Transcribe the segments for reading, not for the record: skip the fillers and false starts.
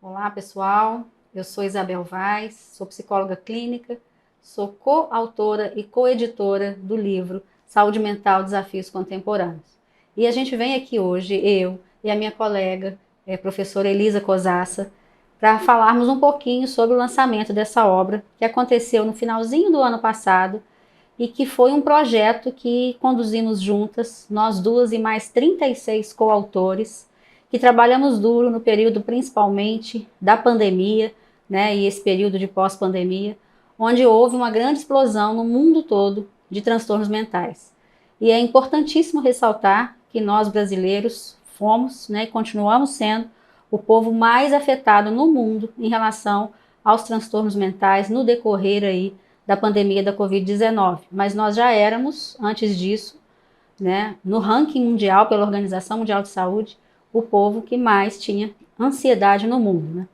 Olá, pessoal. Eu sou Isabel Vaz, sou psicóloga clínica, sou coautora e coeditora do livro Saúde Mental: Desafios Contemporâneos. E a gente vem aqui hoje, eu e a minha colega, professora Elisa Cosassa, para falarmos um pouquinho sobre o lançamento dessa obra que aconteceu no finalzinho do ano passado e que foi um projeto que conduzimos juntas, nós duas e mais 36 coautores, que trabalhamos duro no período principalmente da pandemia, né, e esse período de pós-pandemia, onde houve uma grande explosão no mundo todo de transtornos mentais. E é importantíssimo ressaltar que nós brasileiros fomos, né, e continuamos sendo o povo mais afetado no mundo em relação aos transtornos mentais no decorrer aí da pandemia da Covid-19, mas nós já éramos, antes disso, né, no ranking mundial pela Organização Mundial de Saúde, o povo que mais tinha ansiedade no mundo, né?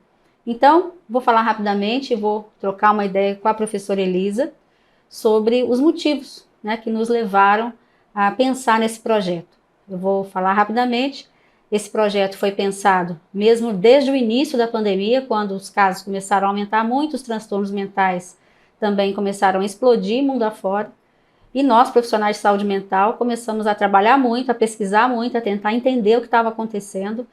Então, vou falar rapidamente, vou trocar uma ideia com a professora Elisa sobre os motivos, né, que nos levaram a pensar nesse projeto. Eu vou falar rapidamente. Esse projeto foi pensado mesmo desde o início da pandemia, quando os casos começaram a aumentar muito, os transtornos mentais também começaram a explodir mundo afora. E nós, profissionais de saúde mental, começamos a trabalhar muito, a pesquisar muito, a tentar entender o que estava acontecendo.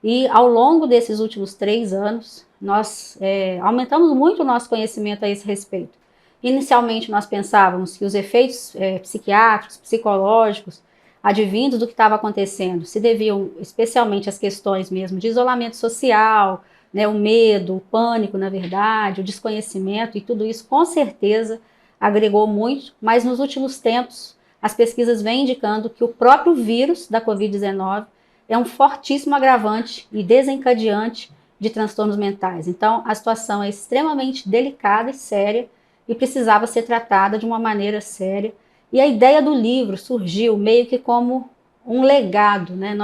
E ao longo desses últimos 3 anos, nós aumentamos muito o nosso conhecimento a esse respeito. Inicialmente, nós pensávamos que os efeitos psiquiátricos, psicológicos, advindos do que estava acontecendo, se deviam especialmente às questões mesmo de isolamento social, né, o medo, o pânico, na verdade, o desconhecimento, e tudo isso com certeza agregou muito, mas nos últimos tempos as pesquisas vêm indicando que o próprio vírus da Covid-19 é um fortíssimo agravante e desencadeante de transtornos mentais. Então, a situação é extremamente delicada e séria e precisava ser tratada de uma maneira séria. E a ideia do livro surgiu meio que como um legado, né?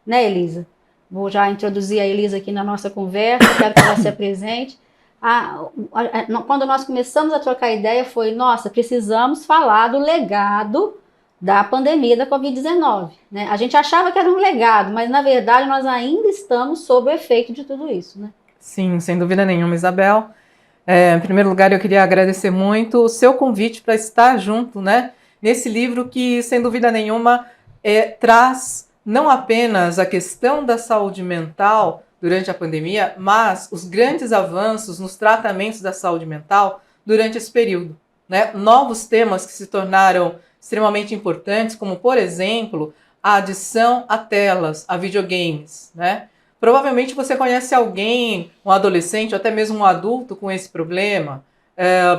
Né, Elisa? Vou já introduzir a Elisa aqui na nossa conversa, quero que ela se apresente. Quando nós começamos a trocar ideia foi, nossa, precisamos falar do legado da pandemia da Covid-19, né? A gente achava que era um legado, mas na verdade nós ainda estamos sob o efeito de tudo isso, né? Sim, sem dúvida nenhuma, Isabel. Em primeiro lugar, eu queria agradecer muito o seu convite para estar junto, né, nesse livro que, sem dúvida nenhuma, traz não apenas a questão da saúde mental durante a pandemia, mas os grandes avanços nos tratamentos da saúde mental durante esse período, né? Novos temas que se tornaram extremamente importantes, como, por exemplo, a adição a telas, a videogames, né? Provavelmente você conhece alguém, um adolescente ou até mesmo um adulto com esse problema.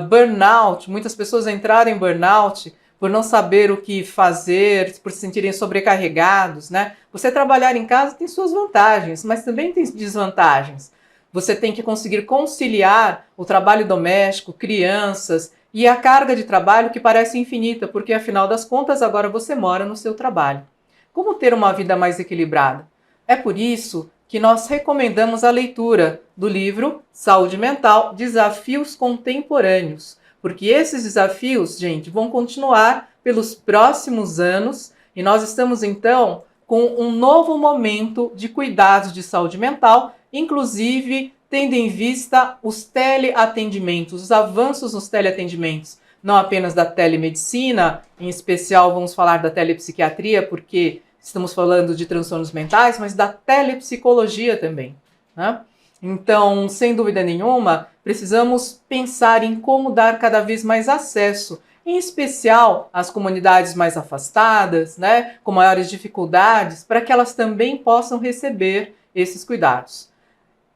Burnout, muitas pessoas entraram em burnout por não saber o que fazer, por se sentirem sobrecarregados, né? Você trabalhar em casa tem suas vantagens, mas também tem desvantagens. Você tem que conseguir conciliar o trabalho doméstico, crianças e a carga de trabalho que parece infinita, porque afinal das contas agora você mora no seu trabalho. Como ter uma vida mais equilibrada? É por isso que nós recomendamos a leitura do livro Saúde Mental: Desafios Contemporâneos, porque esses desafios, gente, vão continuar pelos próximos anos e nós estamos então com um novo momento de cuidados de saúde mental, inclusive tendo em vista os teleatendimentos, os avanços nos teleatendimentos, não apenas da telemedicina, em especial vamos falar da telepsiquiatria, porque estamos falando de transtornos mentais, mas da telepsicologia também, né? Então, sem dúvida nenhuma, precisamos pensar em como dar cada vez mais acesso, em especial às comunidades mais afastadas, né, com maiores dificuldades, para que elas também possam receber esses cuidados.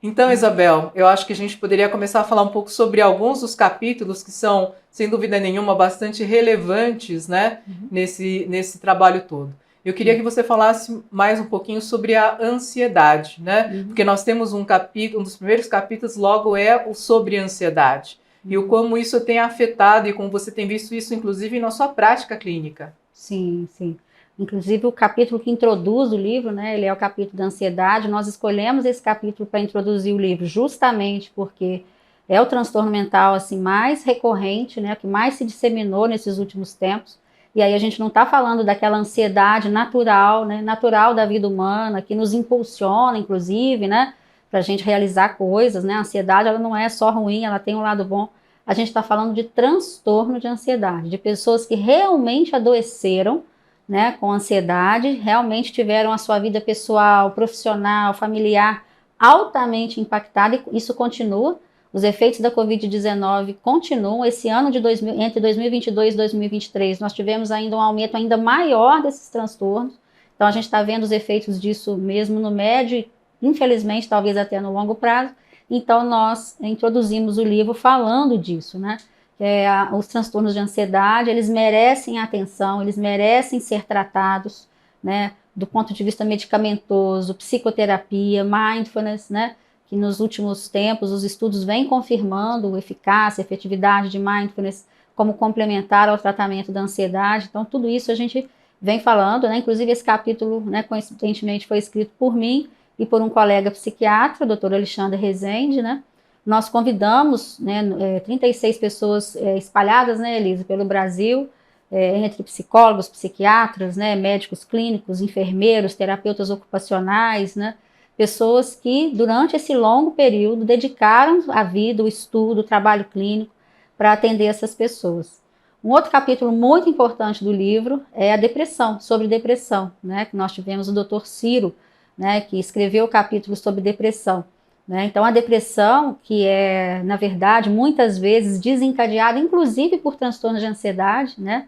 Então, Isabel, eu acho que a gente poderia começar a falar um pouco sobre alguns dos capítulos que são, sem dúvida nenhuma, bastante relevantes, né, nesse trabalho todo. Eu queria que você falasse mais um pouquinho sobre a ansiedade, né? Porque nós temos um capítulo, um dos primeiros capítulos logo é o sobre ansiedade. E o como isso tem afetado e como você tem visto isso, inclusive, na sua prática clínica. Sim, sim. Inclusive o capítulo que introduz o livro, né, ele é o capítulo da ansiedade. Nós escolhemos esse capítulo para introduzir o livro justamente porque é o transtorno mental assim mais recorrente, né, que mais se disseminou nesses últimos tempos. E aí a gente não está falando daquela ansiedade natural, né, natural da vida humana, que nos impulsiona, inclusive, né, para a gente realizar coisas, né? A ansiedade, ela não é só ruim, ela tem um lado bom. A gente está falando de transtorno de ansiedade, de pessoas que realmente adoeceram, né, com ansiedade, realmente tiveram a sua vida pessoal, profissional, familiar altamente impactada, e isso continua. Os efeitos da Covid-19 continuam. Esse ano entre 2022 e 2023, nós tivemos ainda um aumento ainda maior desses transtornos. Então, a gente está vendo os efeitos disso mesmo no médio e, infelizmente, talvez até no longo prazo. Então, nós introduzimos o livro falando disso, né? Os transtornos de ansiedade, eles merecem atenção, eles merecem ser tratados, né? Do ponto de vista medicamentoso, psicoterapia, mindfulness, né? Que nos últimos tempos os estudos vêm confirmando a eficácia, a efetividade de mindfulness como complementar ao tratamento da ansiedade. Então, tudo isso a gente vem falando, né? Inclusive esse capítulo, né, coincidentemente foi escrito por mim e por um colega psiquiatra, o Dr. Alexandre Rezende, né? Nós convidamos, né, 36 pessoas espalhadas, né, Elisa, pelo Brasil, entre psicólogos, psiquiatras, né, médicos clínicos, enfermeiros, terapeutas ocupacionais, né, pessoas que durante esse longo período dedicaram a vida, o estudo, o trabalho clínico para atender essas pessoas. Um outro capítulo muito importante do livro é a depressão, sobre depressão, né, que nós tivemos o Dr. Ciro, né, que escreveu o capítulo sobre depressão. Né? Então, a depressão, que é, na verdade, muitas vezes desencadeada, inclusive por transtornos de ansiedade, né?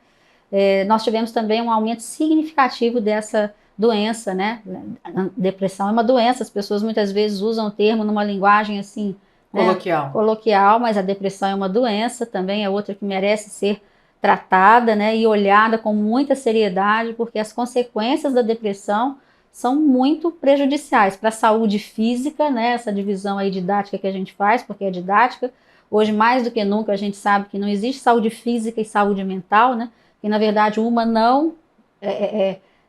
Nós tivemos também um aumento significativo dessa doença, né? A depressão é uma doença, as pessoas muitas vezes usam o termo numa linguagem assim, Coloquial. né? Coloquial, mas a depressão é uma doença, também é outra que merece ser tratada, né? E olhada com muita seriedade, porque as consequências da depressão são muito prejudiciais para a saúde física, né? Essa divisão aí didática que a gente faz, porque é didática. Hoje, mais do que nunca, a gente sabe que não existe saúde física e saúde mental, né? Que, na verdade, uma não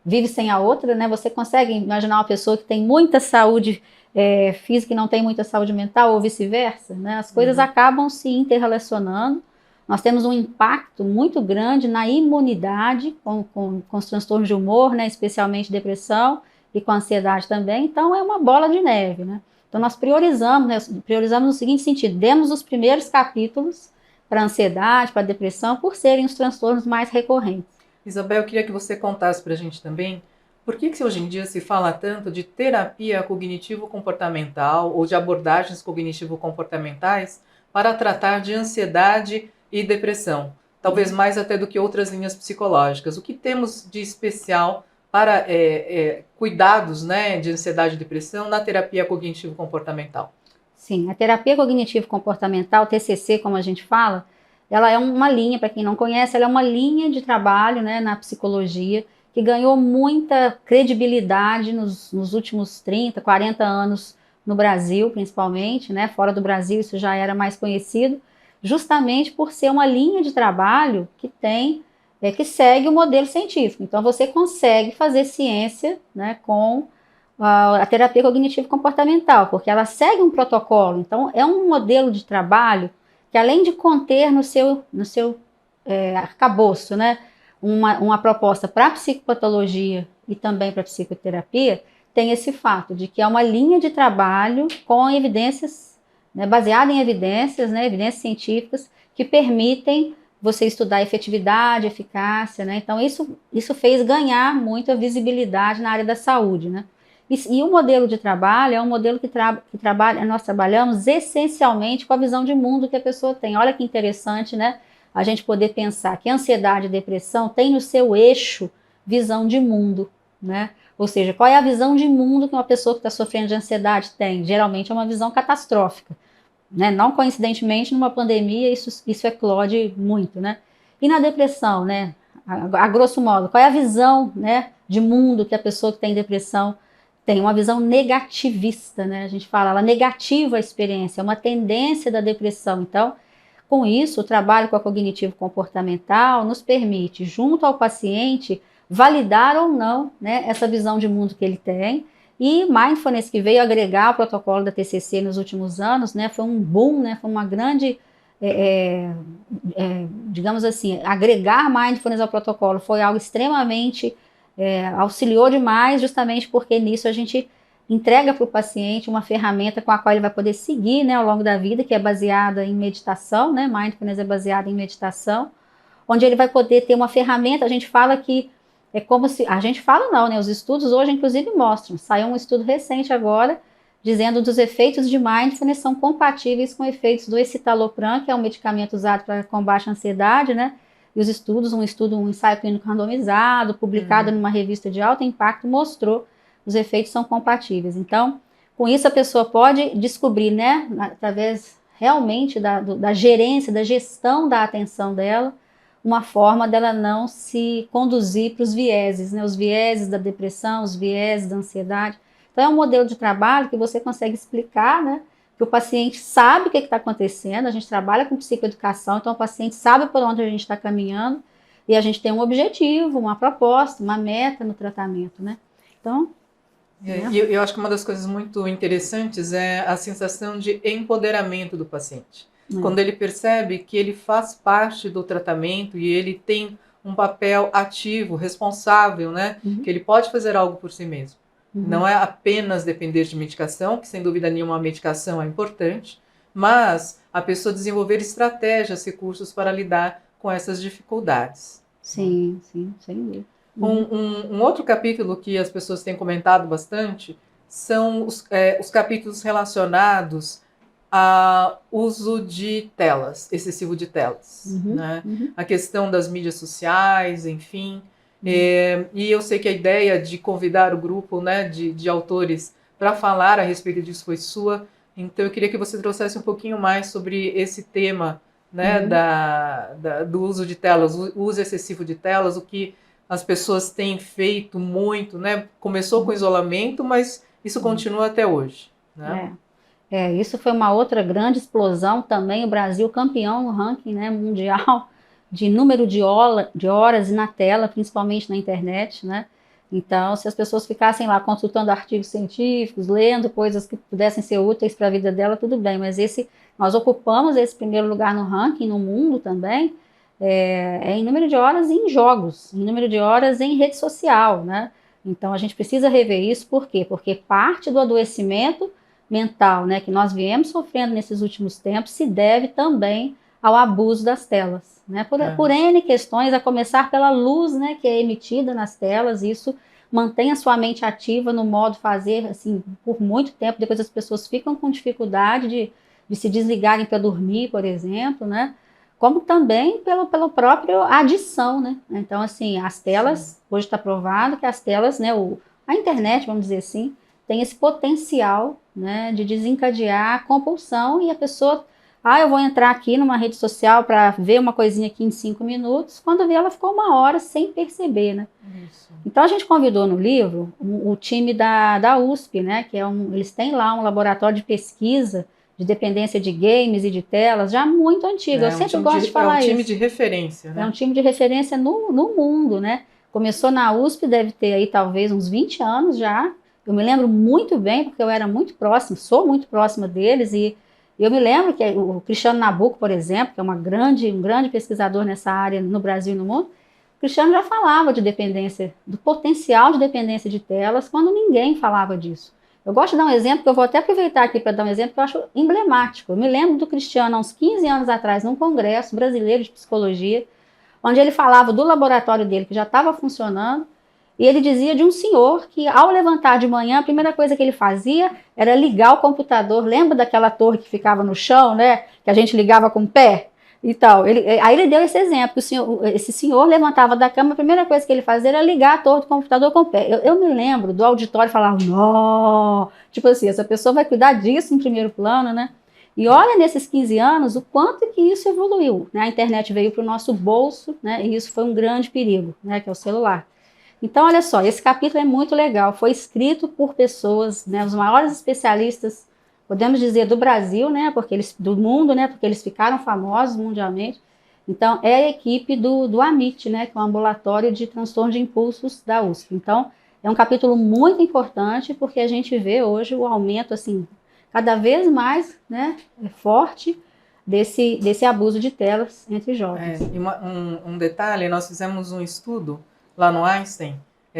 vive sem a outra, né? Você consegue imaginar uma pessoa que tem muita saúde física e não tem muita saúde mental, ou vice-versa, né? As coisas acabam se interrelacionando. Nós temos um impacto muito grande na imunidade com os transtornos de humor, né? Especialmente depressão, e com a ansiedade também. Então, é uma bola de neve, né? Então, nós priorizamos, né? Priorizamos no seguinte sentido: demos os primeiros capítulos para a ansiedade, para a depressão, por serem os transtornos mais recorrentes. Isabel, eu queria que você contasse para a gente também por que hoje em dia se fala tanto de terapia cognitivo-comportamental ou de abordagens cognitivo-comportamentais para tratar de ansiedade e depressão, talvez mais até do que outras linhas psicológicas. O que temos de especial para cuidados, né, de ansiedade e depressão na terapia cognitivo-comportamental? Sim, a terapia cognitivo-comportamental, TCC, como a gente fala, ela é uma linha, para quem não conhece, ela é uma linha de trabalho, né, na psicologia, que ganhou muita credibilidade nos últimos 30, 40 anos no Brasil, principalmente, né, fora do Brasil isso já era mais conhecido, justamente por ser uma linha de trabalho que segue o modelo científico. Então, você consegue fazer ciência, né, com a terapia cognitivo-comportamental, porque ela segue um protocolo. Então, é um modelo de trabalho que, além de conter no seu arcabouço, né, uma proposta para a psicopatologia e também para a psicoterapia, tem esse fato de que é uma linha de trabalho com evidências, né, baseada em evidências, né, evidências científicas, que permitem você estudar efetividade, eficácia, né? Então, isso fez ganhar muita visibilidade na área da saúde, né? E o modelo de trabalho é um modelo que trabalha, nós trabalhamos essencialmente com a visão de mundo que a pessoa tem. Olha que interessante, né? A gente poder pensar que ansiedade e depressão tem no seu eixo visão de mundo, né? Ou seja, qual é a visão de mundo que uma pessoa que está sofrendo de ansiedade tem? Geralmente é uma visão catastrófica, né? Não coincidentemente, numa pandemia, isso eclode muito, né? E na depressão, né? A grosso modo, qual é a visão, né, de mundo que a pessoa que tem depressão tem? Uma visão negativista, né? A gente fala, ela negativa a experiência, é uma tendência da depressão. Então, com isso, o trabalho com a cognitivo-comportamental nos permite, junto ao paciente, validar ou não, né, essa visão de mundo que ele tem. E Mindfulness, que veio agregar ao protocolo da TCC nos últimos anos, né, foi um boom, né, foi uma grande, digamos assim, agregar Mindfulness ao protocolo foi algo extremamente, auxiliou demais, justamente porque nisso a gente entrega para o paciente uma ferramenta com a qual ele vai poder seguir, né, ao longo da vida, que é baseada em meditação, né, Mindfulness é baseada em meditação, onde ele vai poder ter uma ferramenta. A gente fala que é como se, a gente fala não, né, os estudos hoje inclusive mostram, saiu um estudo recente agora, dizendo dos efeitos de Mindfulness são compatíveis com efeitos do escitalopram, que é um medicamento usado para combate à ansiedade, né, e os estudos, um ensaio clínico randomizado, publicado numa revista de alto impacto, mostrou os efeitos são compatíveis. Então, com isso a pessoa pode descobrir, né, através realmente da gerência, da gestão da atenção dela, uma forma dela não se conduzir para os vieses, né, os vieses da depressão, os vieses da ansiedade. Então, é um modelo de trabalho que você consegue explicar, né, que o paciente sabe o que está acontecendo. A gente trabalha com psicoeducação, então o paciente sabe por onde a gente está caminhando e a gente tem um objetivo, uma proposta, uma meta no tratamento, né. Então, e eu acho que uma das coisas muito interessantes é a sensação de empoderamento do paciente. Quando ele percebe que ele faz parte do tratamento e ele tem um papel ativo, responsável, né? Que ele pode fazer algo por si mesmo. Não é apenas depender de medicação, que sem dúvida nenhuma a medicação é importante, mas a pessoa desenvolver estratégias, recursos para lidar com essas dificuldades. Sim, sim, sem dúvida. Um outro capítulo que as pessoas têm comentado bastante são os capítulos relacionados ao uso de telas, excessivo de telas, né? A questão das mídias sociais, enfim. E eu sei que a ideia de convidar o grupo, né, de autores para falar a respeito disso foi sua, então eu queria que você trouxesse um pouquinho mais sobre esse tema, né, do uso de telas, o uso excessivo de telas, o que as pessoas têm feito muito, né? Começou com isolamento, mas isso continua até hoje, né? Isso foi uma outra grande explosão também. O Brasil campeão no ranking, né, mundial de número de horas na tela, principalmente na internet, né? Então, se as pessoas ficassem lá consultando artigos científicos, lendo coisas que pudessem ser úteis para a vida dela, tudo bem. Mas nós ocupamos esse primeiro lugar no ranking no mundo também, em número de horas em jogos, em número de horas em rede social, né? Então a gente precisa rever isso. Por quê? Porque parte do adoecimento mental, né, que nós viemos sofrendo nesses últimos tempos se deve também ao abuso das telas, né? Por N questões, a começar pela luz, né, que é emitida nas telas. Isso mantém a sua mente ativa no modo fazer, assim, por muito tempo. Depois as pessoas ficam com dificuldade de se desligarem para dormir, por exemplo, né? Como também pelo próprio adição, né? Então, assim, as telas, hoje está provado que as telas, né, a internet, vamos dizer assim, tem esse potencial, né, de desencadear a compulsão, e a pessoa, eu vou entrar aqui numa rede social para ver uma coisinha aqui em 5 minutos, quando vê ela ficou 1 hora sem perceber, né? Isso. Então a gente convidou no livro o time da USP, né, que eles têm lá um laboratório de pesquisa de dependência de games e de telas, já muito antigo. Eu sempre gosto de falar isso. É um time de referência, né? É um time de referência no mundo, né? Começou na USP, deve ter aí talvez uns 20 anos já. Eu me lembro muito bem, porque eu era muito próxima, sou muito próxima deles, e eu me lembro que o Cristiano Nabuco, por exemplo, que é um grande pesquisador nessa área no Brasil e no mundo, o Cristiano já falava de dependência, do potencial de dependência de telas, quando ninguém falava disso. Eu gosto de dar um exemplo, que eu vou até aproveitar aqui para dar um exemplo que eu acho emblemático. Eu me lembro do Cristiano, há uns 15 anos atrás, num congresso brasileiro de psicologia, onde ele falava do laboratório dele, que já estava funcionando, e ele dizia de um senhor que, ao levantar de manhã, a primeira coisa que ele fazia era ligar o computador. Lembra daquela torre que ficava no chão, né? Que a gente ligava com o pé? E tal. Aí ele deu esse exemplo, que esse senhor levantava da cama, a primeira coisa que ele fazia era ligar a torre do computador com o pé. Eu me lembro do auditório falar, não, tipo assim, essa pessoa vai cuidar disso em primeiro plano, né? E olha, nesses 15 anos, o quanto que isso evoluiu, né? A internet veio para o nosso bolso, né? E isso foi um grande perigo, né? Que é o celular. Então, olha só, esse capítulo é muito legal, foi escrito por pessoas, né? Os maiores especialistas, podemos dizer, do Brasil, né, do mundo, né, porque eles ficaram famosos mundialmente. Então, é a equipe do AMIT, né, que é o Ambulatório de Transtorno de Impulsos da USP. Então, é um capítulo muito importante, porque a gente vê hoje o aumento, assim, cada vez mais, né, forte desse abuso de telas entre jovens. E um detalhe, nós fizemos um estudo lá no Einstein,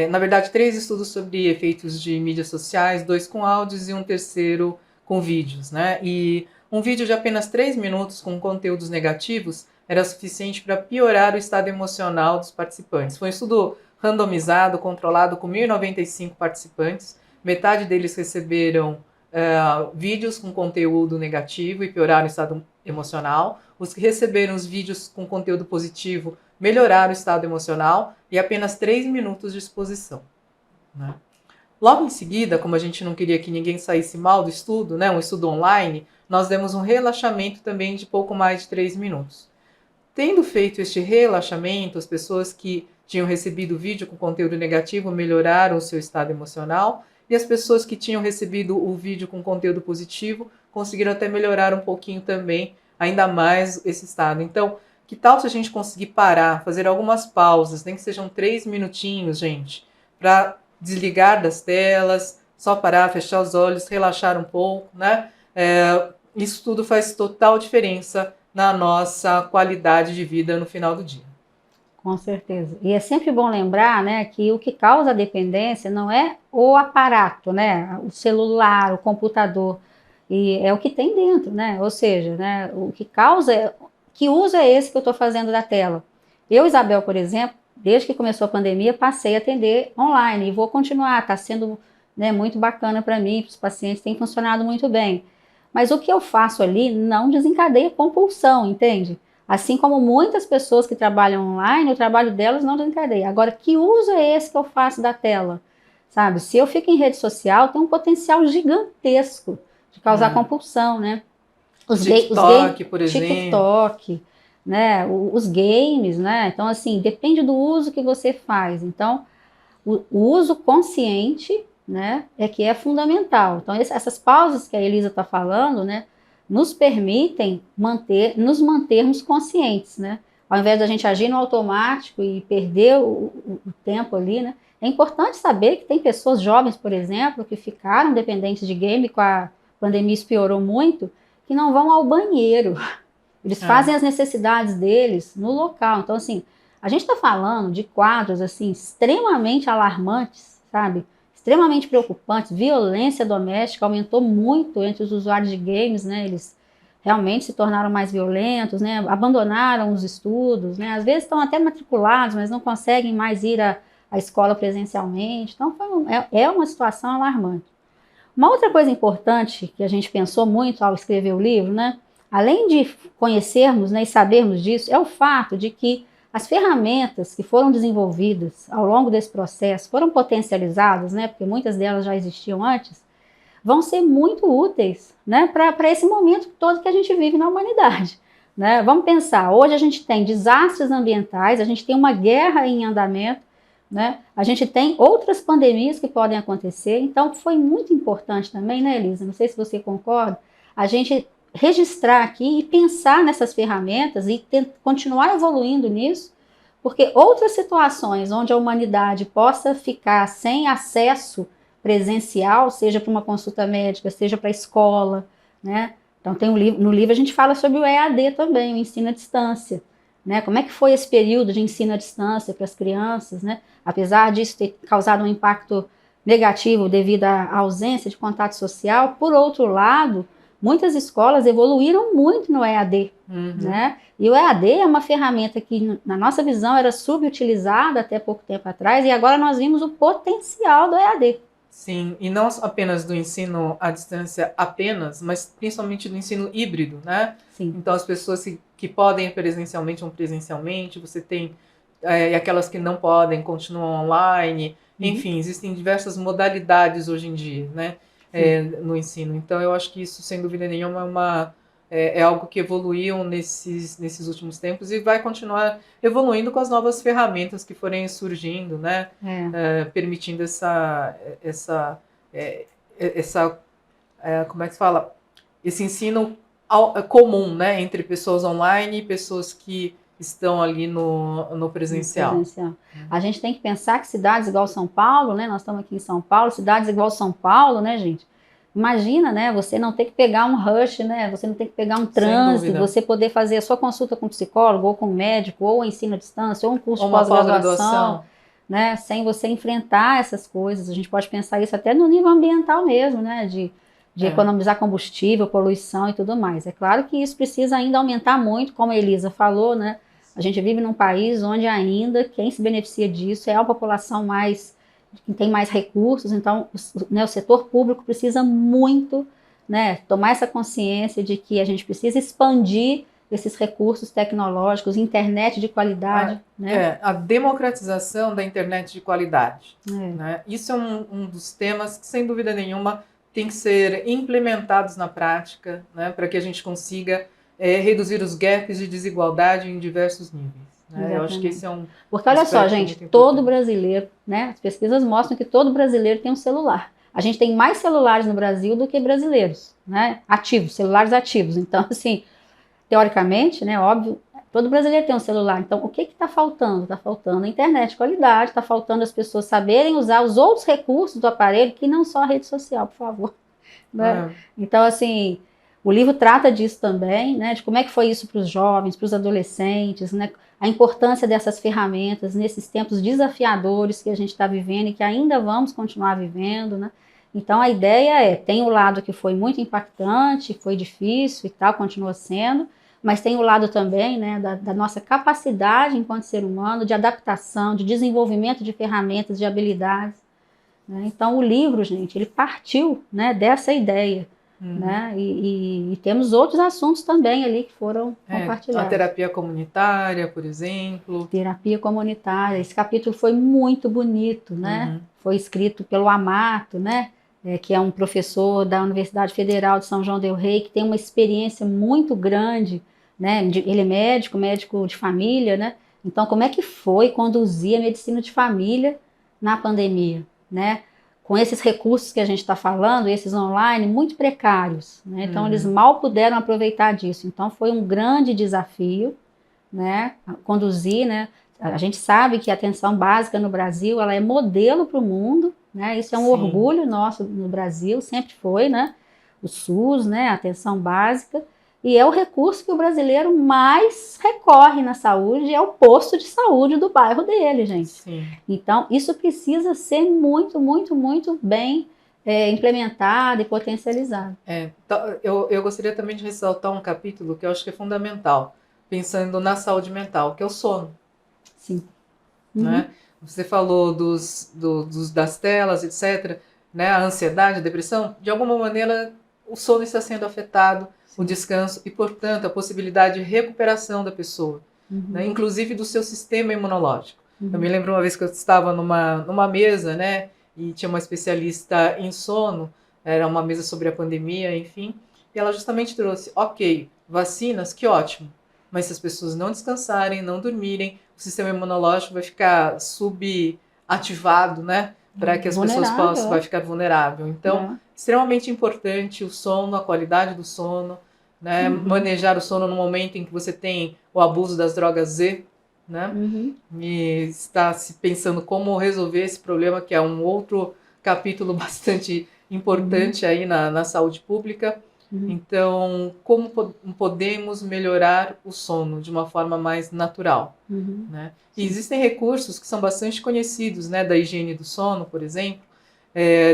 Na verdade, 3 estudos sobre efeitos de mídias sociais, 2 com áudios e um terceiro com vídeos, né? E um vídeo de apenas 3 minutos com conteúdos negativos era suficiente para piorar o estado emocional dos participantes. Foi um estudo randomizado, controlado com 1.095 participantes. Metade deles receberam vídeos com conteúdo negativo e pioraram o estado emocional. Os que receberam os vídeos com conteúdo positivo melhoraram o estado emocional e apenas 3 minutos de exposição, né? Logo em seguida, como a gente não queria que ninguém saísse mal do estudo, né, um estudo online, nós demos um relaxamento também de pouco mais de 3 minutos. Tendo feito este relaxamento, as pessoas que tinham recebido vídeo com conteúdo negativo melhoraram o seu estado emocional e as pessoas que tinham recebido o vídeo com conteúdo positivo conseguiram até melhorar um pouquinho também, ainda mais esse estado. Então, que tal se a gente conseguir parar, fazer algumas pausas, nem que sejam 3 minutinhos, gente, para desligar das telas, só parar, fechar os olhos, relaxar um pouco, né? Isso tudo faz total diferença na nossa qualidade de vida no final do dia. Com certeza. E é sempre bom lembrar, né, que o que causa a dependência não é o aparato, né, o celular, o computador, e é o que tem dentro, né? Ou seja, né, o que causa, que uso é esse que eu estou fazendo da tela? Eu, Isabel, por exemplo, desde que começou a pandemia, passei a atender online e vou continuar, está sendo, né, muito bacana para mim, para os pacientes, tem funcionado muito bem. Mas o que eu faço ali não desencadeia compulsão, entende? Assim como muitas pessoas que trabalham online, o trabalho delas não desencadeia. Agora, que uso é esse que eu faço da tela? Sabe, se eu fico em rede social, tem um potencial gigantesco de causar compulsão, né? TikTok, por exemplo. TikTok, né? Os games, né? Então, assim, depende do uso que você faz. Então, o uso consciente, né, é que é fundamental. Então, essas pausas que a Elisa está falando, né, nos permitem nos mantermos conscientes, né? Ao invés da gente agir no automático e perder o tempo ali, né? É importante saber que tem pessoas jovens, por exemplo, que ficaram dependentes de game, com a pandemia isso piorou muito, que não vão ao banheiro. Eles fazem as necessidades deles no local. Então, assim, a gente está falando de quadros, assim, extremamente alarmantes, sabe? Extremamente preocupantes. Violência doméstica aumentou muito entre os usuários de games, né? Eles realmente se tornaram mais violentos, né? Abandonaram os estudos, né? Às vezes estão até matriculados, mas não conseguem mais ir à escola presencialmente. Então, é uma situação alarmante. Uma outra coisa importante que a gente pensou muito ao escrever o livro, né? Além de conhecermos, né, e sabermos disso, é o fato de que as ferramentas que foram desenvolvidas ao longo desse processo, foram potencializadas, né, porque muitas delas já existiam antes, vão ser muito úteis, né, para esse momento todo que a gente vive na humanidade, né? Vamos pensar, hoje a gente tem desastres ambientais, a gente tem uma guerra em andamento, né? A gente tem outras pandemias que podem acontecer, então foi muito importante também, né, Elisa? Não sei se você concorda, a gente registrar aqui e pensar nessas ferramentas e continuar evoluindo nisso, porque outras situações onde a humanidade possa ficar sem acesso presencial, seja para uma consulta médica, seja para a escola, né? Então no livro a gente fala sobre o EAD também, o ensino à distância, né? Como é que foi esse período de ensino à distância para as crianças, né? Apesar disso ter causado um impacto negativo devido à ausência de contato social, por outro lado, muitas escolas evoluíram muito no EAD, né? E o EAD é uma ferramenta que, na nossa visão, era subutilizada até pouco tempo atrás, e agora nós vimos o potencial do EAD. Sim, e não apenas do ensino à distância apenas, mas principalmente do ensino híbrido, né? Sim. Então as pessoas que podem ir presencialmente vão presencialmente, você tem e aquelas que não podem continuam online, enfim, existem diversas modalidades hoje em dia, né? No ensino. Então eu acho que isso, sem dúvida nenhuma, é algo que evoluiu nesses últimos tempos e vai continuar evoluindo com as novas ferramentas que forem surgindo, né? Permitindo como é que se fala? Esse ensino comum, né? Entre pessoas online e pessoas que estão ali no presencial. A gente tem que pensar que cidades igual São Paulo, né? Nós estamos aqui em São Paulo, cidades igual São Paulo, né, gente? Imagina, né? Você não ter que pegar um rush, né? Você não ter que pegar um trânsito, você poder fazer a sua consulta com psicólogo, ou com médico, ou ensino à distância, ou um curso de pós-graduação. né, sem você enfrentar essas coisas. A gente pode pensar isso até no nível ambiental mesmo, né, de economizar combustível, poluição e tudo mais. É claro que isso precisa ainda aumentar muito, como a Elisa falou, né, a gente vive num país onde ainda quem se beneficia disso é a população que tem mais recursos, então né, o setor público precisa muito, né, tomar essa consciência de que a gente precisa expandir esses recursos tecnológicos, internet de qualidade. A democratização da internet de qualidade. Né? Isso é um dos temas que, sem dúvida nenhuma, tem que ser implementados na prática, né, para que a gente consiga reduzir os gaps de desigualdade em diversos níveis. Né? Eu acho que esse é um... Porque olha só, gente, todo brasileiro, né, as pesquisas mostram que todo brasileiro tem um celular. A gente tem mais celulares no Brasil do que brasileiros, né, ativos, celulares ativos. Então, assim, teoricamente, né, óbvio, todo brasileiro tem um celular. Então, o que está faltando? Está faltando a internet de qualidade, está faltando as pessoas saberem usar os outros recursos do aparelho, que não só a rede social, por favor. Né? Então, assim, o livro trata disso também, né, de como é que foi isso para os jovens, para os adolescentes, né, a importância dessas ferramentas nesses tempos desafiadores que a gente está vivendo e que ainda vamos continuar vivendo, né? Então, a ideia tem o lado que foi muito impactante, foi difícil e tal, continua sendo, mas tem o lado também, né, da nossa capacidade enquanto ser humano, de adaptação, de desenvolvimento de ferramentas, de habilidades. Né? Então, o livro, gente, ele partiu, né, dessa ideia. Né? E temos outros assuntos também ali que foram compartilhados. A terapia comunitária, por exemplo. Terapia comunitária. Esse capítulo foi muito bonito, né? Foi escrito pelo Amato, né? Que é um professor da Universidade Federal de São João del Rei, que tem uma experiência muito grande, né? Ele é médico de família, né? Então, como é que foi conduzir a medicina de família na pandemia, né? Com esses recursos que a gente está falando, esses online, muito precários, né? Então, eles mal puderam aproveitar disso. Então, foi um grande desafio, né? Conduzir, né? A gente sabe que a atenção básica no Brasil, ela é modelo para o mundo, né? Isso é um orgulho nosso no Brasil, sempre foi, né? O SUS, né? A atenção básica. E é o recurso que o brasileiro mais recorre na saúde, é o posto de saúde do bairro dele, gente. Sim. Então, isso precisa ser muito, muito, muito bem implementado e potencializado. Eu gostaria também de ressaltar um capítulo que eu acho que é fundamental, pensando na saúde mental, que é o sono. Sim. Né? Você falou das telas, etc., né? A ansiedade, a depressão, de alguma maneira o sono está sendo afetado, o descanso e, portanto, a possibilidade de recuperação da pessoa, né? Inclusive do seu sistema imunológico. Eu me lembro uma vez que eu estava numa mesa, né, e tinha uma especialista em sono, era uma mesa sobre a pandemia, enfim, e ela justamente trouxe, ok, vacinas, que ótimo, mas se as pessoas não descansarem, não dormirem, o sistema imunológico vai ficar subativado, né, para que as pessoas possam, vai ficar vulnerável. Então, extremamente importante o sono, a qualidade do sono, né, manejar o sono no momento em que você tem o abuso das drogas Z, né, e está se pensando como resolver esse problema, que é um outro capítulo bastante importante aí na saúde pública. Então, como podemos melhorar o sono de uma forma mais natural? Né? E existem recursos que são bastante conhecidos, né, da higiene do sono, por exemplo,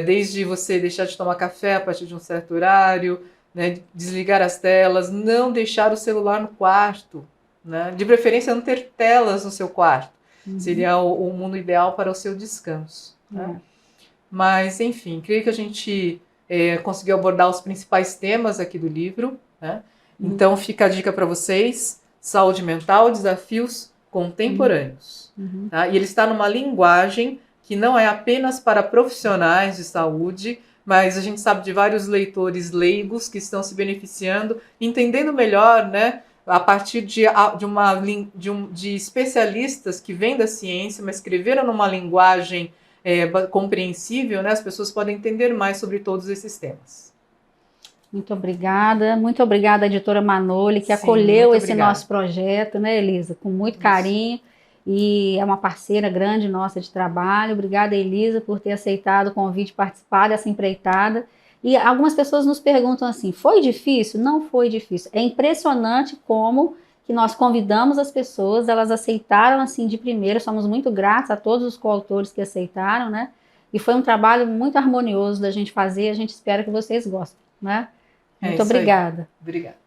desde você deixar de tomar café a partir de um certo horário, né, desligar as telas, não deixar o celular no quarto, né, de preferência não ter telas no seu quarto, seria o mundo ideal para o seu descanso. Né? Mas, enfim, creio que a gente conseguiu abordar os principais temas aqui do livro. Né? Então, fica a dica para vocês: saúde mental, desafios contemporâneos. Tá? E ele está numa linguagem que não é apenas para profissionais de saúde, mas a gente sabe de vários leitores leigos que estão se beneficiando, entendendo melhor, né, a partir de especialistas que vêm da ciência, mas escreveram numa linguagem compreensível, né, as pessoas podem entender mais sobre todos esses temas. Muito obrigada, editora Manoli, que acolheu esse nosso projeto, né, Elisa, com muito carinho, e é uma parceira grande nossa de trabalho. Obrigada, Elisa, por ter aceitado o convite de participar dessa empreitada. E algumas pessoas nos perguntam assim, foi difícil? Não foi difícil. É impressionante como que nós convidamos as pessoas, elas aceitaram assim de primeira, somos muito gratos a todos os coautores que aceitaram, né? E foi um trabalho muito harmonioso da gente fazer, a gente espera que vocês gostem, né? Muito obrigada. Obrigada.